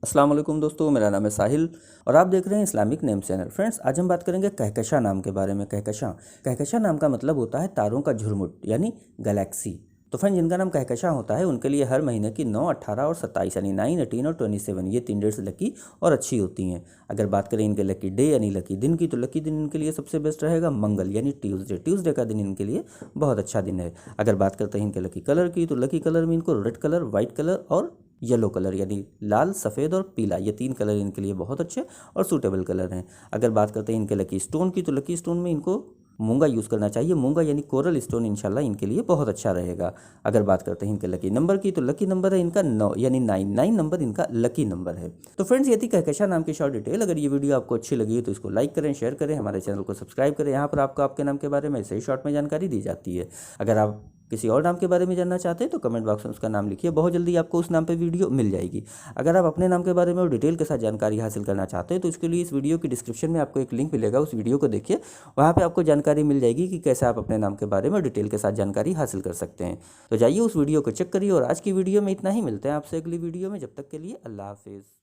अस्सलाम वालेकुम दोस्तों, मेरा नाम है साहिल और आप देख रहे हैं इस्लामिक नेम चैनल। फ्रेंड्स, आज हम बात करेंगे कहकशां नाम के बारे में। कहकशां नाम का मतलब होता है तारों का झुरमुट यानी गैलेक्सी। तो फ्रेंड्स, जिनका नाम कहकशां होता है उनके लिए हर महीने की 9, 18 और 27 यानी 9, 18 और 27 ये 3 डेट्स लकी और अच्छी होती हैं। अगर बात करें इनके लकी डे यानी लकी दिन की, तो लकी दिन इनके लिए सबसे बेस्ट रहेगा मंगल यानी ट्यूसडे का दिन इनके लिए बहुत अच्छा दिन है। अगर बात करते हैं इनके लकी कलर की, तो लकी कलर में इनको रेड कलर, वाइट कलर और येलो कलर यानी लाल, सफ़ेद और पीला, ये 3 कलर इनके लिए बहुत अच्छे और सूटेबल कलर हैं। अगर बात करते हैं इनके लकी स्टोन की, तो लकी स्टोन में इनको मूंगा यूज़ करना चाहिए। मूंगा यानी कोरल स्टोन इंशाल्लाह इनके लिए बहुत अच्छा रहेगा। अगर बात करते हैं इनके लकी नंबर की, तो लकी नंबर है इनका 9 यानी 9 नंबर इनका लकी नंबर है। तो फ्रेंड्स, ये थी कहकशां नाम की शॉर्ट डिटेल। अगर ये वीडियो आपको अच्छी लगी है तो इसको लाइक करें, शेयर करें, हमारे चैनल को सब्सक्राइब करें। यहाँ पर आपको आपके नाम के बारे में ऐसे ही शॉर्ट में जानकारी दी जाती है। अगर आप किसी और नाम के बारे में जानना चाहते हैं तो कमेंट बॉक्स में उसका नाम लिखिए, बहुत जल्दी आपको उस नाम पे वीडियो मिल जाएगी। अगर आप अपने नाम के बारे में और डिटेल के साथ जानकारी हासिल करना चाहते हैं तो इसके लिए इस वीडियो की डिस्क्रिप्शन में आपको एक लिंक मिलेगा, उस वीडियो को देखिए। वहाँ पे आपको जानकारी मिल जाएगी कि कैसे आप अपने नाम के बारे में डिटेल के साथ जानकारी हासिल कर सकते हैं। तो जाइए उस वीडियो को चेक करिए। और आज की वीडियो में इतना ही, मिलते हैं आपसे अगली वीडियो में। जब तक के लिए अल्लाह हाफिज़।